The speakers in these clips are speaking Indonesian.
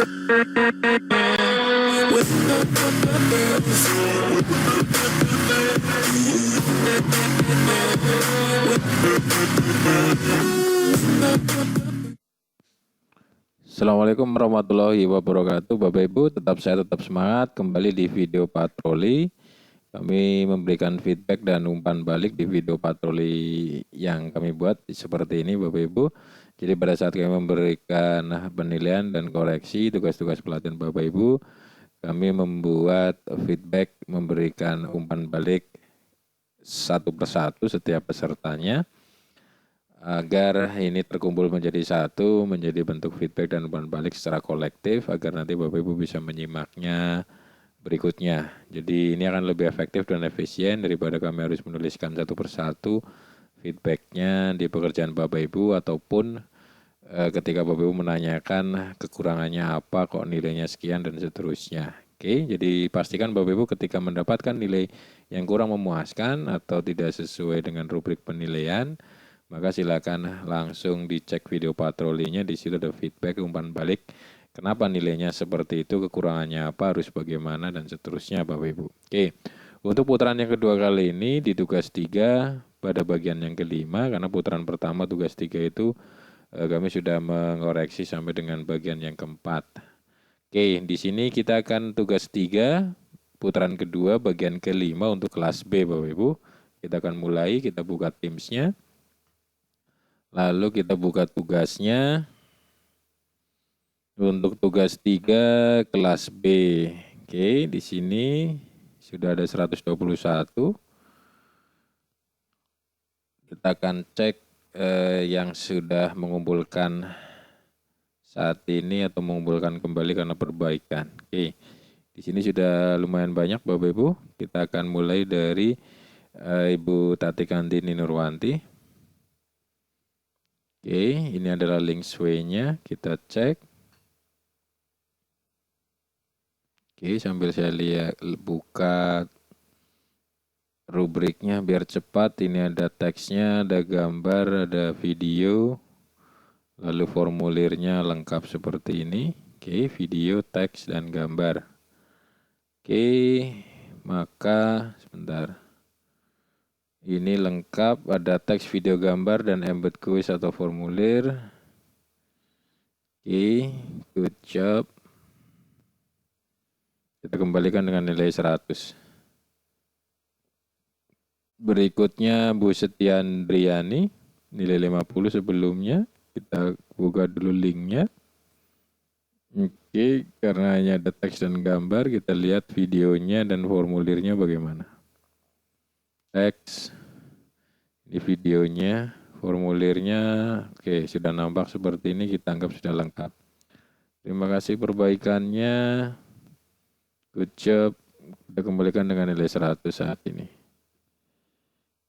Assalamualaikum warahmatullahi wabarakatuh. Bapak Ibu, tetap semangat kembali di video patroli. Kami memberikan feedback dan umpan balik di video patroli yang kami buat seperti ini Bapak Ibu. Jadi pada saat kami memberikan penilaian dan koreksi tugas-tugas pelatihan Bapak Ibu, kami membuat feedback, memberikan umpan balik satu persatu setiap pesertanya, agar ini terkumpul menjadi satu, menjadi bentuk feedback dan umpan balik secara kolektif, agar nanti Bapak Ibu bisa menyimaknya berikutnya. Jadi ini akan lebih efektif dan efisien daripada kami harus menuliskan satu persatu feedbacknya di pekerjaan Bapak Ibu, ataupun ketika Bapak Ibu menanyakan kekurangannya apa, kok nilainya sekian dan seterusnya. Oke, jadi pastikan Bapak Ibu ketika mendapatkan nilai yang kurang memuaskan atau tidak sesuai dengan rubrik penilaian, maka silakan langsung dicek video patrolinya. Di situ ada feedback, umpan balik, kenapa nilainya seperti itu, kekurangannya apa, harus bagaimana, dan seterusnya Bapak Ibu. Oke, untuk putaran yang kedua kali ini di tugas 3 pada bagian yang kelima, karena putaran pertama tugas 3 itu kami sudah mengoreksi sampai dengan bagian yang keempat. Oke, di sini kita akan tugas 3 putaran kedua bagian kelima untuk kelas B Bapak Ibu. Kita akan mulai, kita buka Teams-nya. Lalu kita buka tugasnya. Untuk tugas 3 kelas B. Oke, di sini sudah ada 121. Kita akan cek yang sudah mengumpulkan saat ini atau mengumpulkan kembali karena perbaikan. Oke, di sini sudah lumayan banyak Bapak Ibu. Kita akan mulai dari Ibu Tati Kandini Nurwanti. Oke, ini adalah link sway-nya, kita cek. Oke, sambil saya lihat buka rubriknya biar cepat. Ini ada teksnya, ada gambar, ada video, lalu formulirnya lengkap seperti ini. Oke, video, teks, dan gambar. Oke, maka sebentar. Ini lengkap, ada teks, video, gambar, dan embed quiz atau formulir. Oke, good job. Kita kembalikan dengan nilai 100. Berikutnya Bu Setiandriani, nilai 50 sebelumnya. Kita buka dulu linknya. Oke, karena hanya ada teks dan gambar, kita lihat videonya dan formulirnya bagaimana. Teks, ini videonya, formulirnya, oke, sudah nampak seperti ini, kita anggap sudah lengkap. Terima kasih perbaikannya, good job, kita kembalikan dengan nilai 100 saat ini.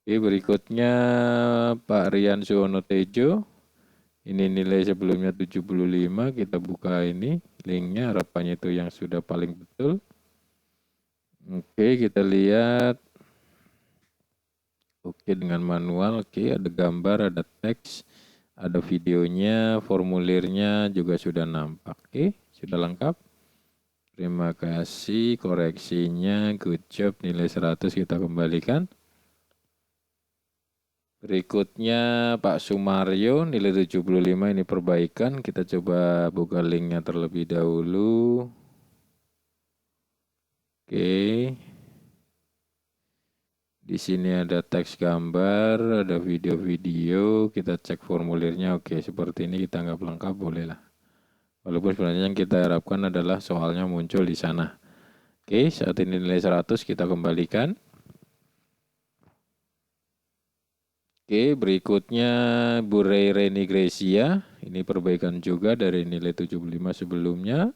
Oke, berikutnya Pak Rian Suwono Tejo, ini nilai sebelumnya 75, kita buka ini, linknya, harapannya itu yang sudah paling betul. Oke, kita lihat. Oke, dengan manual, oke, ada gambar, ada teks, ada videonya, formulirnya juga sudah nampak. Oke, sudah lengkap. Terima kasih, koreksinya, good job, nilai 100 kita kembalikan. Berikutnya Pak Sumaryo, nilai 75, ini perbaikan. Kita coba buka linknya terlebih dahulu. Oke. Di sini ada teks, gambar, ada video-video, kita cek formulirnya. Oke, seperti ini kita anggap lengkap, bolehlah. Walaupun sebenarnya yang kita harapkan adalah soalnya muncul di sana. Oke, saat ini nilai 100 kita kembalikan. Oke, berikutnya Bu Reni Gracia, ini perbaikan juga dari nilai 75 sebelumnya.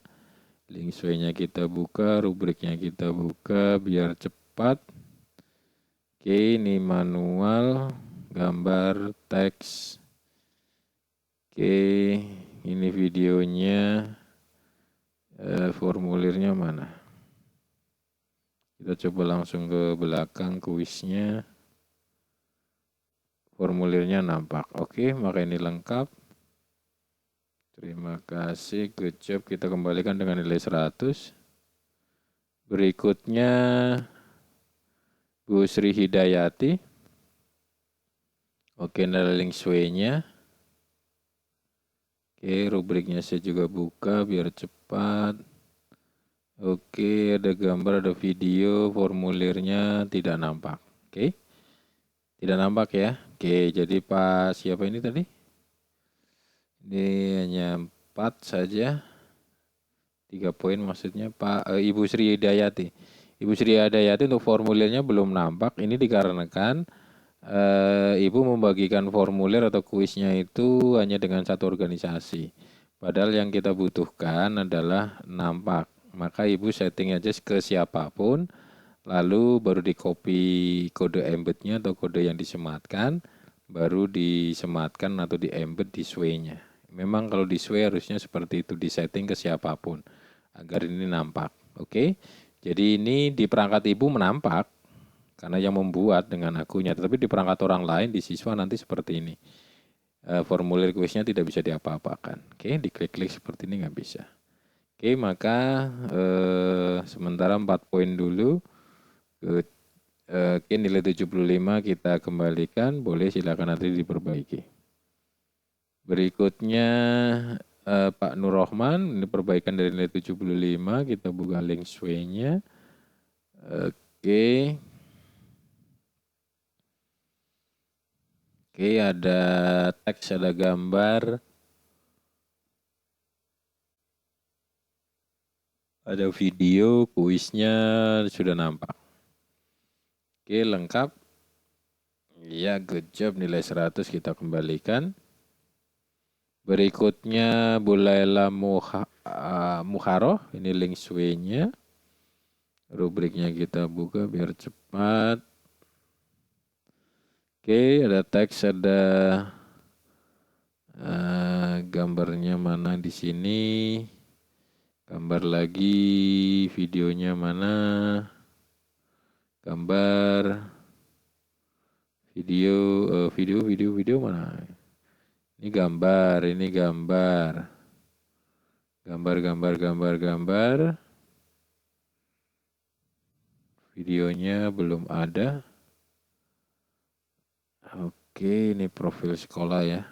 Link sway-nya kita buka, rubriknya kita buka biar cepat. Oke, ini manual, gambar, teks. Oke, ini videonya, formulirnya mana? Kita coba langsung ke belakang kuisnya. Formulirnya nampak. Oke, maka ini lengkap. Terima kasih, good job. Kita kembalikan dengan nilai 100. Berikutnya Bu Sri Hidayati. Oke, nilai link sway-nya. Oke, rubriknya saya juga buka biar cepat. Oke, ada gambar, ada video, formulirnya tidak nampak. Oke, tidak nampak ya. Oke, jadi Pak siapa ini tadi? Ini hanya 4 saja. 3 poin maksudnya Ibu Sri Hidayati. Ibu Sri Hidayati untuk formulirnya belum nampak. Ini dikarenakan Ibu membagikan formulir atau kuisnya itu hanya dengan satu organisasi. Padahal yang kita butuhkan adalah nampak. Maka Ibu setting aja ke siapapun, lalu baru di copy kode embednya atau kode yang disematkan, baru disematkan atau di embed di sway-nya. Memang kalau di sway harusnya seperti itu, di setting ke siapapun agar ini nampak. Oke, jadi ini di perangkat Ibu menampak karena yang membuat dengan akunya, tetapi di perangkat orang lain di siswa nanti seperti ini. Formulir kuisnya tidak bisa diapa-apakan. Oke, diklik-klik seperti ini nggak bisa. Oke, maka sementara 4 poin dulu. Oke, nilai 75 kita kembalikan, boleh silakan nanti diperbaiki. Berikutnya Pak Nur Rohman, ini perbaikan dari nilai 75, kita buka link sway-nya. Oke. Oke, ada teks, ada gambar, ada video, kuisnya sudah nampak. Oke, lengkap. Ya, good job, nilai 100 kita kembalikan. Berikutnya Bu Laila Mukharoh, ini link sway-nya. Rubriknya kita buka biar cepat. Oke, ada teks, ada gambarnya mana di sini. Gambar lagi, videonya mana. Gambar, video mana? Ini gambar, gambar. Videonya belum ada. Oke, ini profil sekolah ya.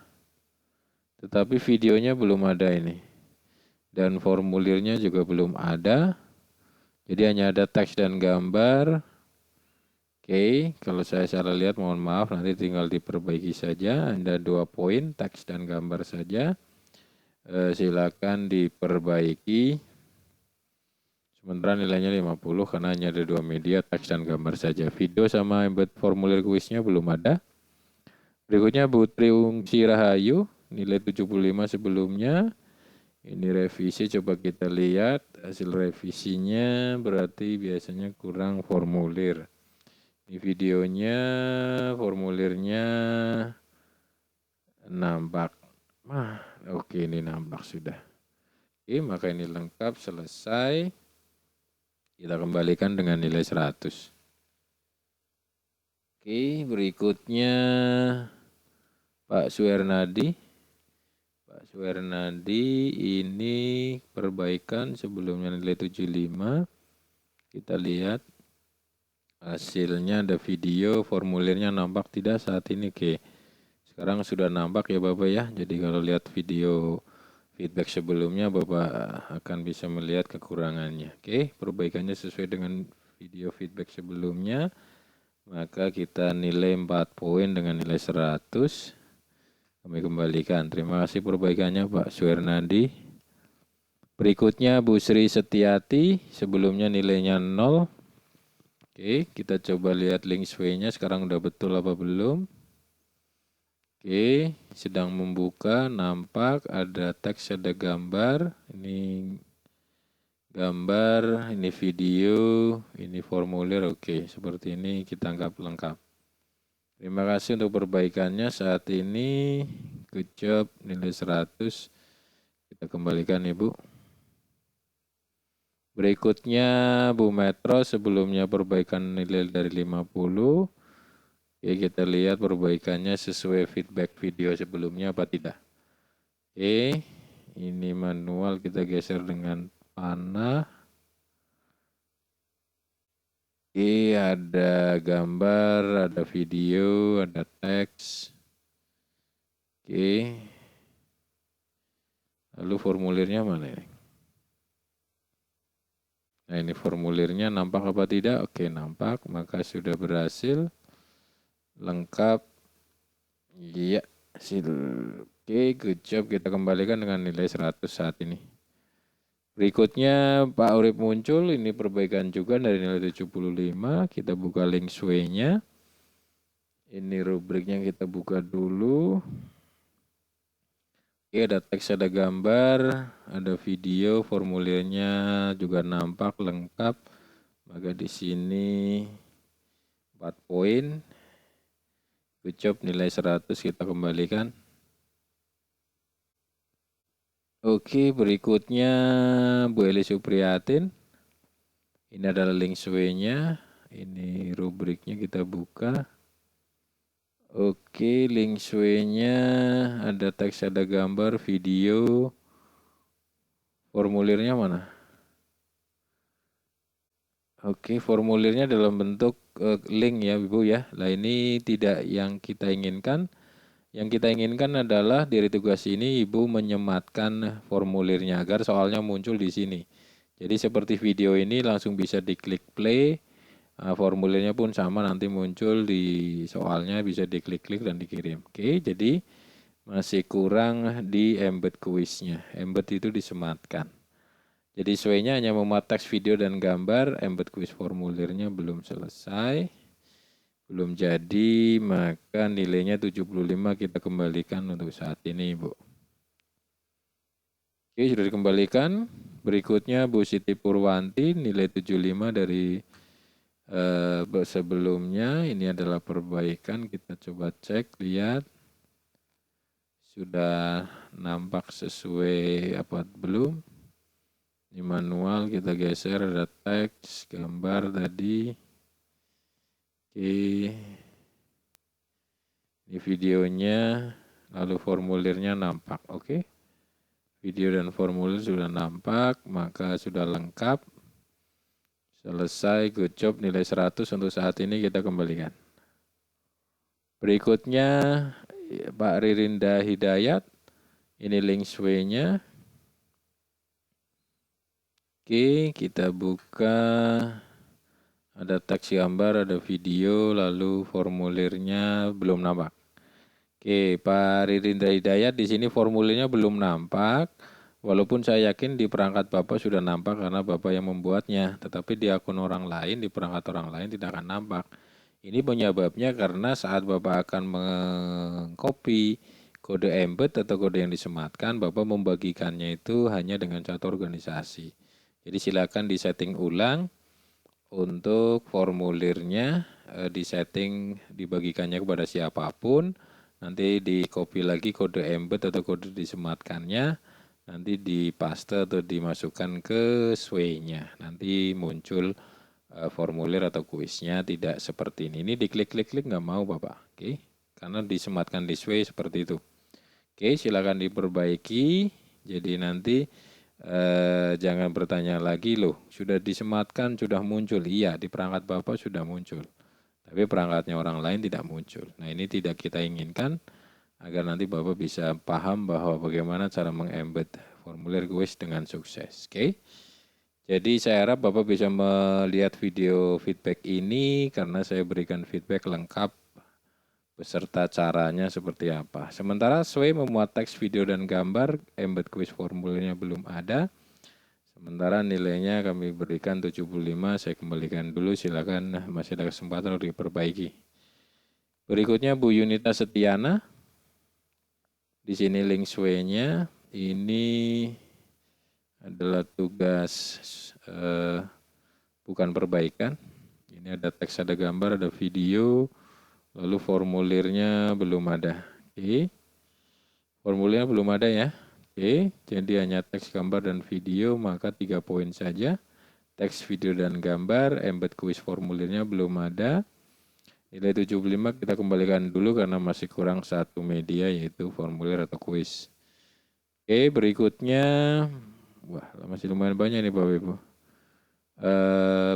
Tetapi videonya belum ada ini. Dan formulirnya juga belum ada. Jadi hanya ada teks dan gambar. Oke, kalau saya salah lihat mohon maaf, nanti tinggal diperbaiki saja. Ada 2 poin, teks dan gambar saja. Silakan diperbaiki. Sementara nilainya 50 karena hanya ada 2 media, teks dan gambar saja. Video sama embed formulir kuisnya belum ada. Berikutnya Bu Triungsi Rahayu, nilai 75 sebelumnya. Ini revisi, coba kita lihat hasil revisinya, berarti biasanya kurang formulir. Ini videonya, formulirnya nampak. Oke, ini nampak sudah. Oke, maka ini lengkap, selesai. Kita kembalikan dengan nilai 100. Oke, berikutnya Pak Suwernadi. Pak Suwernadi ini perbaikan sebelumnya nilai 75. Kita lihat hasilnya, ada video, formulirnya nampak tidak saat ini. Oke, sekarang sudah nampak ya Bapak ya. Jadi kalau lihat video feedback sebelumnya Bapak akan bisa melihat kekurangannya. Oke, perbaikannya sesuai dengan video feedback sebelumnya. Maka kita nilai 4 poin dengan nilai 100. Kami kembalikan. Terima kasih perbaikannya Pak Suwernadi. Berikutnya Bu Sri Setiati, sebelumnya nilainya 0. Oke, kita coba lihat link sway-nya sekarang udah betul apa belum. Oke, sedang membuka, nampak ada teks, ada gambar. Ini gambar, ini video, ini formulir. Oke, seperti ini kita anggap lengkap. Terima kasih untuk perbaikannya saat ini. Good job, nilai 100. Kita kembalikan Ibu. Berikutnya Bu Metro, sebelumnya perbaikan nilai dari 50. Oke, kita lihat perbaikannya sesuai feedback video sebelumnya apa tidak. Oke, Ini manual, kita geser dengan panah. Oke, ada gambar, ada video, ada teks. Oke. Lalu formulirnya mana ini? Nah, ini formulirnya nampak apa tidak? Oke, nampak. Maka sudah berhasil. Lengkap. Iya. Oke, good job. Kita kembalikan dengan nilai 100 saat ini. Berikutnya Pak Urip muncul. Ini perbaikan juga dari nilai 75. Kita buka link sway-nya. Ini rubriknya kita buka dulu. Oke, ada teks, ada gambar, ada video, formulirnya juga nampak lengkap. Maka di sini 4 poin. Good job, nilai 100 kita kembalikan. Oke, berikutnya Bu Eli Supriyatin. Ini adalah link sway-nya. Ini rubriknya kita buka. Oke, link sway-nya ada teks, ada gambar, video. Formulirnya mana? Oke, formulirnya dalam bentuk link ya, Ibu ya. Nah, ini tidak yang kita inginkan. Yang kita inginkan adalah dari tugas ini Ibu menyematkan formulirnya agar soalnya muncul di sini. Jadi seperti video ini langsung bisa diklik play. Formulirnya pun sama nanti muncul di soalnya, bisa diklik-klik dan dikirim. Oke, jadi masih kurang di embed kuisnya. Embed itu disematkan. Jadi sway-nya hanya memuat teks, video, dan gambar. Embed kuis formulirnya belum selesai. Belum jadi, maka nilainya 75 kita kembalikan untuk saat ini, Ibu. Oke, sudah dikembalikan. Berikutnya Bu Siti Purwanti, nilai 75 dari sebelumnya. Ini adalah perbaikan, kita coba cek, lihat. Sudah nampak sesuai apa belum? Ini manual, kita geser, ada teks, gambar tadi. Oke. Ini videonya, lalu formulirnya nampak. Oke. Video dan formulir sudah nampak, maka sudah lengkap. Selesai, good job, nilai 100 untuk saat ini kita kembalikan. Berikutnya Pak Ririnda Hidayat, ini link sway-nya. Oke, kita buka, ada teks, gambar, ada video, lalu formulirnya belum nampak. Oke, Pak Ririnda Hidayat, di sini formulirnya belum nampak. Walaupun saya yakin di perangkat Bapak sudah nampak karena Bapak yang membuatnya, tetapi di akun orang lain, di perangkat orang lain tidak akan nampak. Ini penyebabnya karena saat Bapak akan mengcopy kode embed atau kode yang disematkan, Bapak membagikannya itu hanya dengan satu organisasi. Jadi silakan disetting ulang untuk formulirnya, disetting dibagikannya kepada siapapun, nanti di copy lagi kode embed atau kode disematkannya, nanti dipaste atau dimasukkan ke sway-nya. Nanti muncul formulir atau kuisnya tidak seperti ini. Ini diklik-klik-klik nggak mau Bapak. Oke, karena disematkan di sway seperti itu. Oke, silakan diperbaiki. Jadi nanti jangan bertanya lagi loh, sudah disematkan, sudah muncul. Iya, di perangkat Bapak sudah muncul. Tapi perangkatnya orang lain tidak muncul. Nah, ini tidak kita inginkan. Agar nanti Bapak bisa paham bahwa bagaimana cara mengembed formulir kuis dengan sukses. Oke. Jadi saya harap Bapak bisa melihat video feedback ini karena saya berikan feedback lengkap beserta caranya seperti apa. Sementara Sway memuat teks, video, dan gambar, embed kuis formulirnya belum ada. Sementara nilainya kami berikan 75, saya kembalikan dulu, silakan masih ada kesempatan untuk diperbaiki. Berikutnya Bu Yunita Setiana. Di sini link sway-nya, ini adalah tugas bukan perbaikan. Ini ada teks, ada gambar, ada video, lalu formulirnya belum ada. Oke, formulirnya belum ada ya. Oke, jadi hanya teks, gambar, dan video, maka 3 poin saja. Teks, video, dan gambar, embed kuis formulirnya belum ada. Nilai 75 kita kembalikan dulu karena masih kurang satu media yaitu formulir atau kuis. Oke, berikutnya, wah masih lumayan banyak nih Bapak Ibu.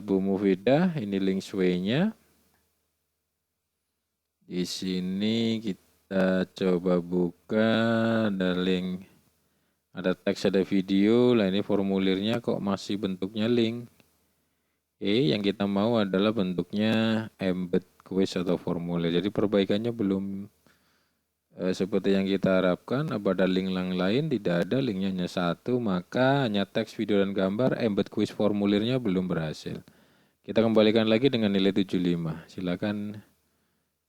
Bu Mufidah, ini link sway-nya. Di sini kita coba buka, ada link, ada teks, ada video. Lah ini formulirnya kok masih bentuknya link. Oke, yang kita mau adalah bentuknya embed quiz atau formulir. Jadi perbaikannya belum seperti yang kita harapkan. Apa ada link lain? Tidak ada, linknya hanya satu. Maka hanya teks, video, dan gambar. Embed quiz formulirnya belum berhasil. Kita kembalikan lagi dengan nilai 75. Silakan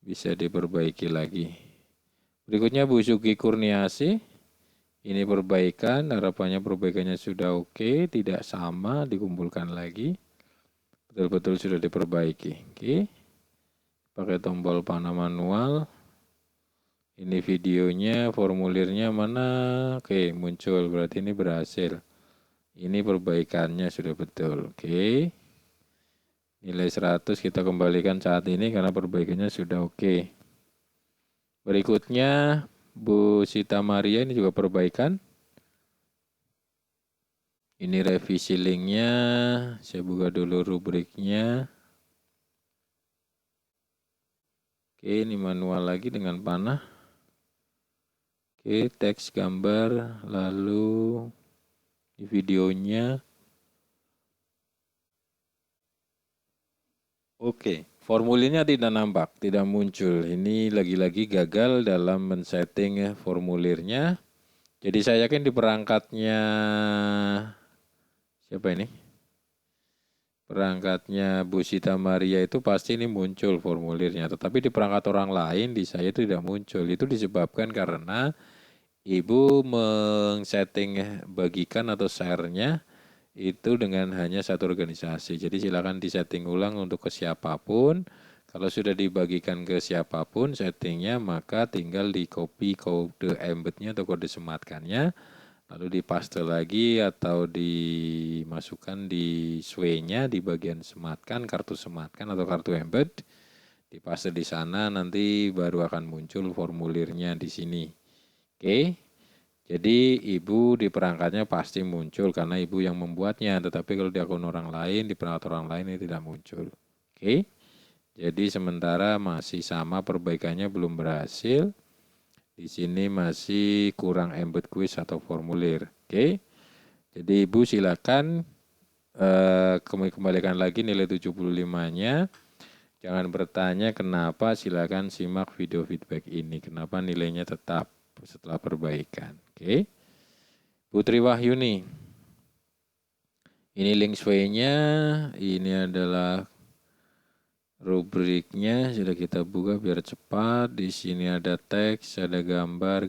bisa diperbaiki lagi. Berikutnya Bu Sugi Kurniasi. Ini perbaikan, harapannya perbaikannya sudah oke, tidak sama, dikumpulkan lagi. Betul-betul sudah diperbaiki. Oke. Pakai tombol panah manual. Ini videonya, formulirnya mana? Oke, muncul. Berarti ini berhasil. Ini perbaikannya sudah betul. Oke. Nilai 100 kita kembalikan saat ini karena perbaikannya sudah oke. Berikutnya, Bu Sita Maria, ini juga perbaikan. Ini revisi linknya. Saya buka dulu rubriknya. Oke, ini manual lagi dengan panah. Oke, teks, gambar, lalu di videonya. Oke, formulirnya tidak nampak, tidak muncul. Ini lagi-lagi gagal dalam men-setting formulirnya. Jadi saya yakin di perangkatnya, siapa ini? Perangkatnya Bu Sita Maria itu pasti ini muncul formulirnya. Tetapi di perangkat orang lain, di saya itu tidak muncul. Itu disebabkan karena Ibu men-setting bagikan atau share-nya itu dengan hanya satu organisasi. Jadi silakan disetting ulang untuk ke siapapun. Kalau sudah dibagikan ke siapapun settingnya, maka tinggal di copy kode embednya atau kode sematkannya, lalu dipaste lagi atau dimasukkan di sway-nya di bagian sematkan, kartu sematkan atau kartu embed, dipaste di sana, nanti baru akan muncul formulirnya di sini. Oke. Jadi ibu di perangkatnya pasti muncul karena ibu yang membuatnya, tetapi kalau di akun orang lain, di perangkat orang lain ini tidak muncul. Oke. Jadi sementara masih sama, perbaikannya belum berhasil. Di sini masih kurang embed quiz atau formulir. Oke. Jadi ibu silakan kembalikan lagi nilai 75-nya. Jangan bertanya kenapa, silakan simak video feedback ini. Kenapa nilainya tetap setelah perbaikan. Oke. Putri Wahyuni. Ini link sway-nya, ini adalah rubriknya, sudah kita buka biar cepat. Di sini ada teks, ada gambar.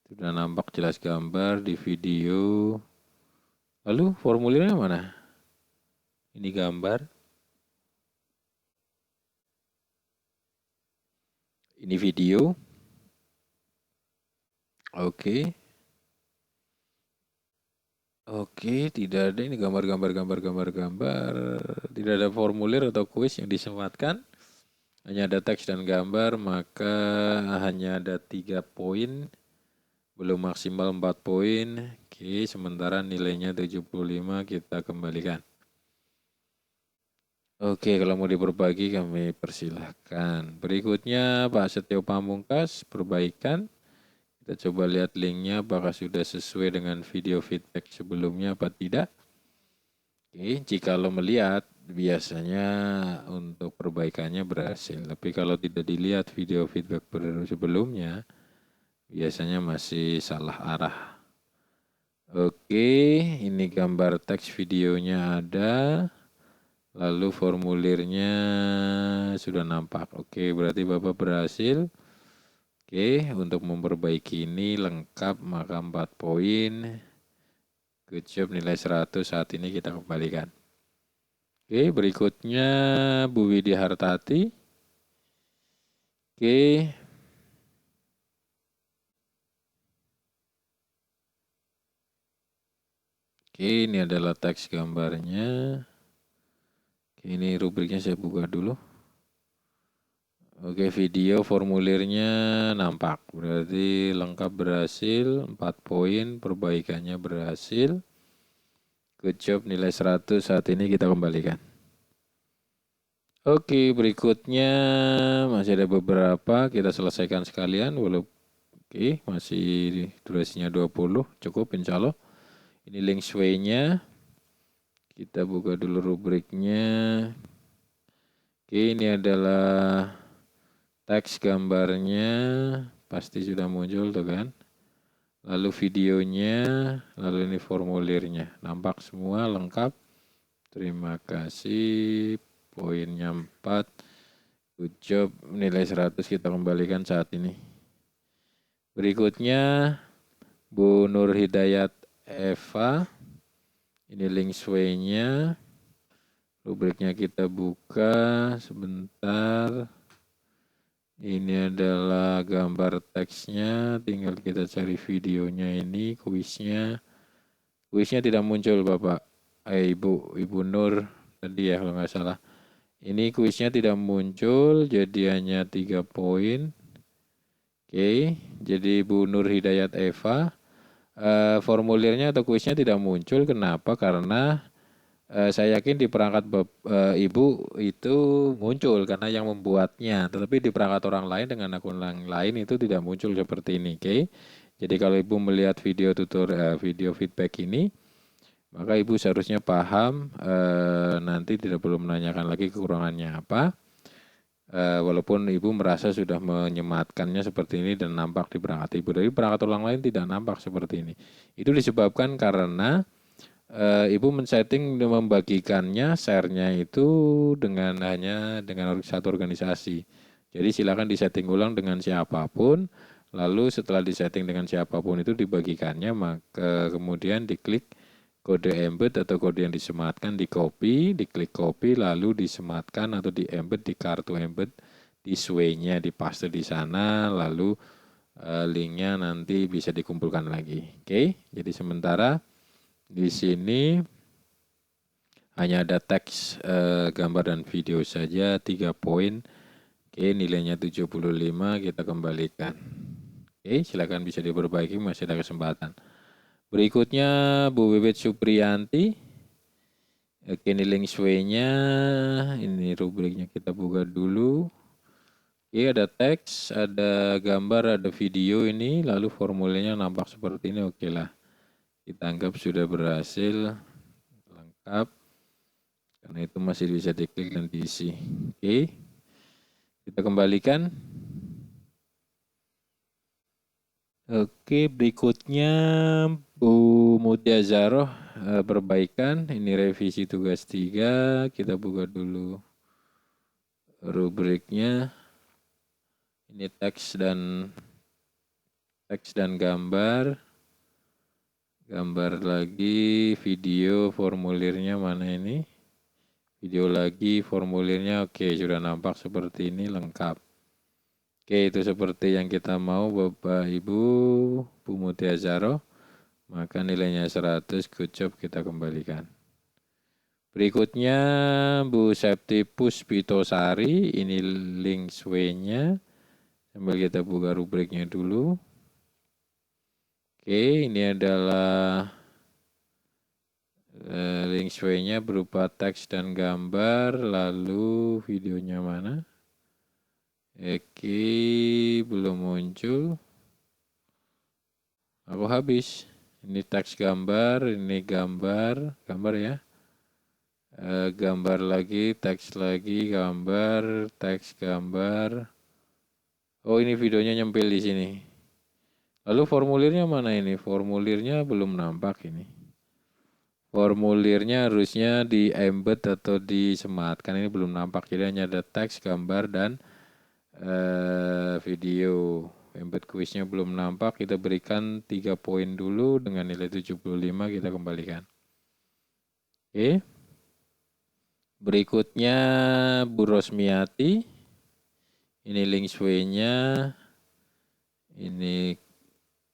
Sudah nampak jelas gambar di video. Lalu formulirnya mana? Ini gambar. Ini video. Oke. Oke, tidak ada ini gambar. Tidak ada formulir atau kuis yang disematkan. Hanya ada teks dan gambar, maka hanya ada 3 poin. Belum maksimal 4 poin. Oke, sementara nilainya 75 kita kembalikan. Oke, kalau mau diperbagi kami persilahkan. Berikutnya Pak Setio Pamungkas, perbaikan. Kita coba lihat linknya apakah sudah sesuai dengan video feedback sebelumnya apa tidak. Oke, jika lo melihat biasanya untuk perbaikannya berhasil. Tapi kalau tidak dilihat video feedback sebelumnya, biasanya masih salah arah. Oke, ini gambar teks videonya ada. Lalu formulirnya sudah nampak. Oke, berarti Bapak berhasil. Oke, untuk memperbaiki ini lengkap maka 4 poin. Good job, nilai 100 saat ini kita kembalikan. Oke, berikutnya Bu Widya Hartati. Oke. Oke, ini adalah teks gambarnya. Oke, ini rubriknya saya buka dulu. Oke, video formulirnya nampak. Berarti lengkap berhasil, 4 poin, perbaikannya berhasil. Good job, nilai 100 saat ini kita kembalikan. Oke, berikutnya masih ada beberapa, kita selesaikan sekalian. Oke, masih durasinya 20, cukup insya Allah. Ini link sway-nya. Kita buka dulu rubriknya. Oke, ini adalah teks gambarnya, pasti sudah muncul tuh kan. Lalu videonya, lalu ini formulirnya. Nampak semua lengkap. Terima kasih. Poinnya 4. Good job. Nilai 100 kita kembalikan saat ini. Berikutnya Bu Nur Hidayat Eva. Ini link sway-nya. Rubriknya kita buka sebentar. Ini adalah gambar teksnya, tinggal kita cari videonya ini, kuisnya. Kuisnya tidak muncul Bapak, Ibu Nur tadi ya kalau nggak salah. Ini kuisnya tidak muncul, jadi hanya 3 poin. Oke, jadi Bu Nur Hidayat Eva, formulirnya atau kuisnya tidak muncul, kenapa? Karena saya yakin di perangkat Ibu itu muncul karena yang membuatnya, tetapi di perangkat orang lain dengan akun yang lain itu tidak muncul seperti ini. Oke. Jadi kalau Ibu melihat video video feedback ini, maka Ibu seharusnya paham, nanti tidak perlu menanyakan lagi kekurangannya apa. Walaupun Ibu merasa sudah menyematkannya seperti ini dan nampak di perangkat Ibu, dari perangkat orang lain tidak nampak seperti ini. Itu disebabkan karena Ibu men-setting membagikannya, share-nya itu hanya dengan satu organisasi. Jadi silakan disetting ulang dengan siapapun, lalu setelah disetting dengan siapapun itu dibagikannya, maka kemudian diklik kode embed atau kode yang disematkan, diklik copy, lalu disematkan atau di embed di kartu embed, di sway-nya dipaste di sana, lalu linknya nanti bisa dikumpulkan lagi. Oke, jadi sementara di sini hanya ada teks, gambar dan video saja, 3 poin. Oke, nilainya 75, kita kembalikan. Oke, silakan bisa diperbaiki, masih ada kesempatan. Berikutnya Bu Bebet Supriyanti. Oke, ini link sway-nya, ini rubriknya kita buka dulu. Oke, ada teks, ada gambar, ada video ini, lalu formulanya nampak seperti ini, oke lah. Kita anggap sudah berhasil, lengkap. Karena itu masih bisa diklik dan diisi. Oke, kita kembalikan. Oke, berikutnya Bu Mutia Zaroh, perbaikan. Ini revisi tugas 3. Kita buka dulu rubriknya. Ini teks dan gambar. Gambar lagi, video, formulirnya mana ini? Video lagi, formulirnya oke, sudah nampak seperti ini, lengkap. Oke, itu seperti yang kita mau Bapak Ibu, Bu Mutia Zaroh. Maka nilainya 100, good job, kita kembalikan. Berikutnya Bu Septi Puspitosari, ini link sway-nya. Sambil kita buka rubriknya dulu. Oke, ini adalah link sway-nya berupa teks dan gambar, lalu videonya mana? Oke, belum muncul. Aku habis. Ini teks gambar, ini gambar ya. Gambar lagi, teks lagi, gambar, teks, gambar. Oh, ini videonya nyempil di sini. Lalu formulirnya mana ini? Formulirnya belum nampak ini. Formulirnya harusnya di embed atau disematkan, ini belum nampak. Jadi hanya ada teks, gambar, dan video. Embed kuisnya belum nampak, kita berikan 3 poin dulu dengan nilai 75, kita kembalikan. Oke. Berikutnya Bu Rosmiati. Ini link sway-nya. Ini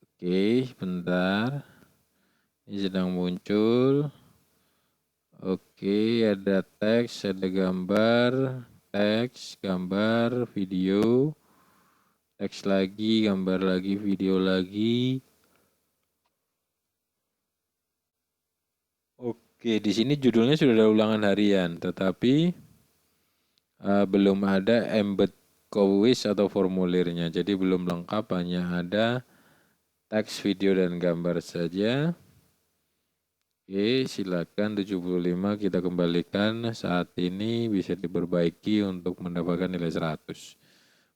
oke, bentar. Ini sedang muncul. Oke, ada teks, ada gambar. teks, gambar, video, teks lagi, gambar lagi, video lagi. Oke, di sini judulnya sudah ada ulangan harian, tetapi belum ada embed quiz atau formulirnya. Jadi belum lengkap, hanya ada teks, video, dan gambar saja. Oke, silakan 75 kita kembalikan. Saat ini bisa diperbaiki untuk mendapatkan nilai 100.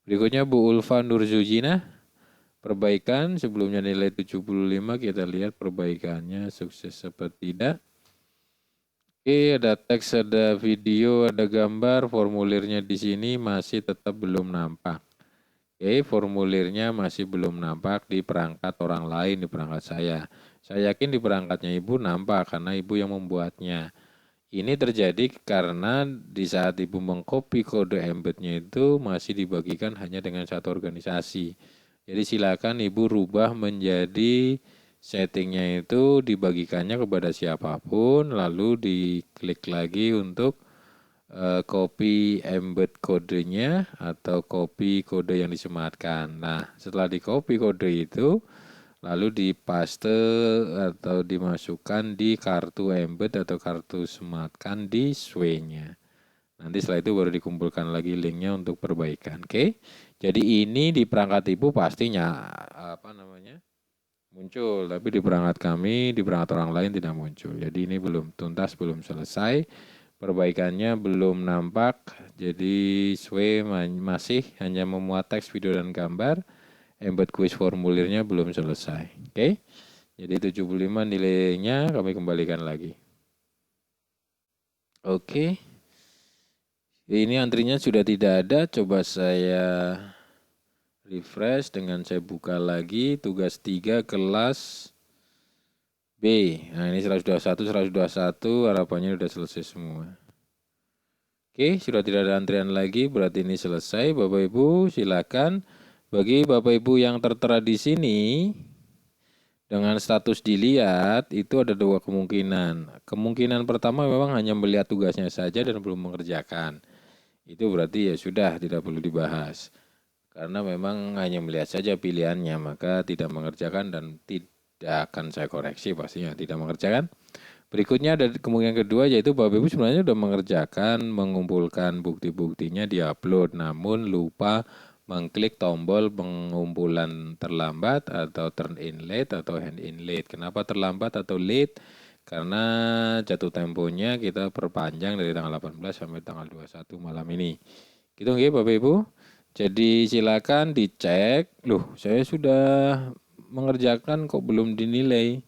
Berikutnya Bu Ulfa Nurzujina. Perbaikan sebelumnya nilai 75, kita lihat perbaikannya sukses apa tidak. Oke, ada teks, ada video, ada gambar, formulirnya di sini masih tetap belum nampak. Oke, formulirnya masih belum nampak di perangkat orang lain, di perangkat saya. Saya yakin di perangkatnya Ibu nampak karena Ibu yang membuatnya. Ini terjadi karena di saat Ibu mengcopy kode embednya itu masih dibagikan hanya dengan satu organisasi. Jadi silakan Ibu rubah menjadi settingnya itu dibagikannya kepada siapapun, lalu diklik lagi untuk copy embed kodenya atau copy kode yang disematkan. Nah, setelah di copy kode itu, lalu dipaste atau dimasukkan di kartu embed atau kartu sematkan di sway-nya. Nanti setelah itu baru dikumpulkan lagi linknya untuk perbaikan. Oke, jadi ini di perangkat Ibu pastinya muncul, tapi di perangkat kami, di perangkat orang lain tidak muncul. Jadi ini belum tuntas, belum selesai. Perbaikannya belum nampak, jadi Sway masih hanya memuat teks, video, dan gambar. Embed quiz formulirnya belum selesai. Oke, jadi 75 nilainya kami kembalikan lagi. Oke, ini antrinya sudah tidak ada. Coba saya refresh dengan saya buka lagi tugas 3 kelas B. Nah, ini 121, harapannya sudah selesai semua. Oke, sudah tidak ada antrian lagi, berarti ini selesai. Bapak Ibu, silakan. Bagi Bapak Ibu yang tertera di sini, dengan status dilihat, itu ada dua kemungkinan. Kemungkinan pertama memang hanya melihat tugasnya saja dan belum mengerjakan. Itu berarti ya sudah, tidak perlu dibahas. Karena memang hanya melihat saja pilihannya, maka tidak mengerjakan dan tidak akan saya koreksi pastinya tidak mengerjakan. Berikutnya ada kemungkinan kedua yaitu Bapak Ibu sebenarnya sudah mengerjakan, mengumpulkan bukti-buktinya diupload, namun lupa mengklik tombol pengumpulan terlambat atau turn in late atau hand in late. Kenapa terlambat atau late? Karena jatuh temponya kita perpanjang dari tanggal 18 sampai tanggal 21 malam ini. Gitu nggih Bapak Ibu? Jadi silakan dicek. Loh, saya sudah mengerjakan kok belum dinilai.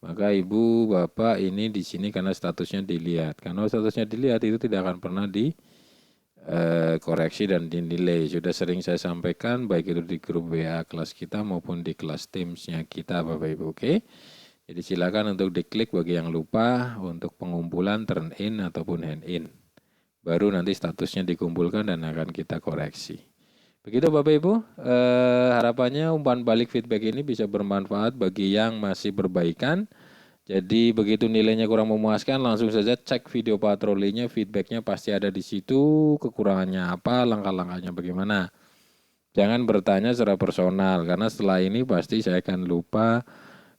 Maka Ibu, Bapak ini di sini karena statusnya dilihat. Karena statusnya dilihat itu tidak akan pernah dikoreksi dan dinilai. Sudah sering saya sampaikan baik itu di grup WA kelas kita maupun di kelas Teams-nya kita Bapak Ibu. Oke. Jadi silakan untuk diklik bagi yang lupa untuk pengumpulan turn in ataupun hand in. Baru nanti statusnya dikumpulkan dan akan kita koreksi. Begitu Bapak Ibu, harapannya umpan balik feedback ini bisa bermanfaat bagi yang masih perbaikan. Jadi begitu nilainya kurang memuaskan, langsung saja cek video patrolinya, feedbacknya pasti ada di situ, kekurangannya apa, langkah-langkahnya bagaimana. Jangan bertanya secara personal, karena setelah ini pasti saya akan lupa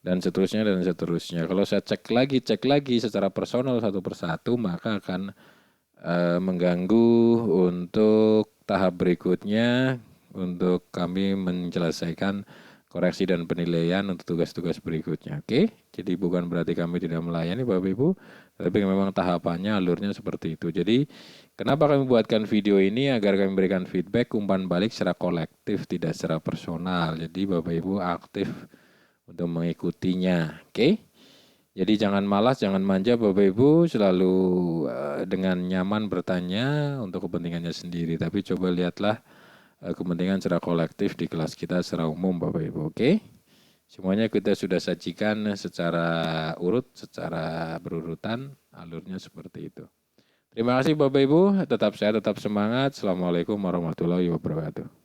dan seterusnya dan seterusnya. Kalau saya cek lagi secara personal satu persatu, maka akan mengganggu untuk tahap berikutnya untuk kami menyelesaikan koreksi dan penilaian untuk tugas-tugas berikutnya. Oke, jadi bukan berarti kami tidak melayani Bapak Ibu, tapi memang tahapannya alurnya seperti itu. Jadi kenapa kami buatkan video ini agar kami memberikan feedback umpan balik secara kolektif, tidak secara personal. Jadi Bapak Ibu aktif untuk mengikutinya. Oke. Jadi jangan malas, jangan manja Bapak Ibu, selalu dengan nyaman bertanya untuk kepentingannya sendiri. Tapi coba lihatlah kepentingan secara kolektif di kelas kita secara umum Bapak Ibu, oke? Semuanya kita sudah sajikan secara urut, secara berurutan, alurnya seperti itu. Terima kasih Bapak Ibu, tetap sehat, tetap semangat. Assalamualaikum warahmatullahi wabarakatuh.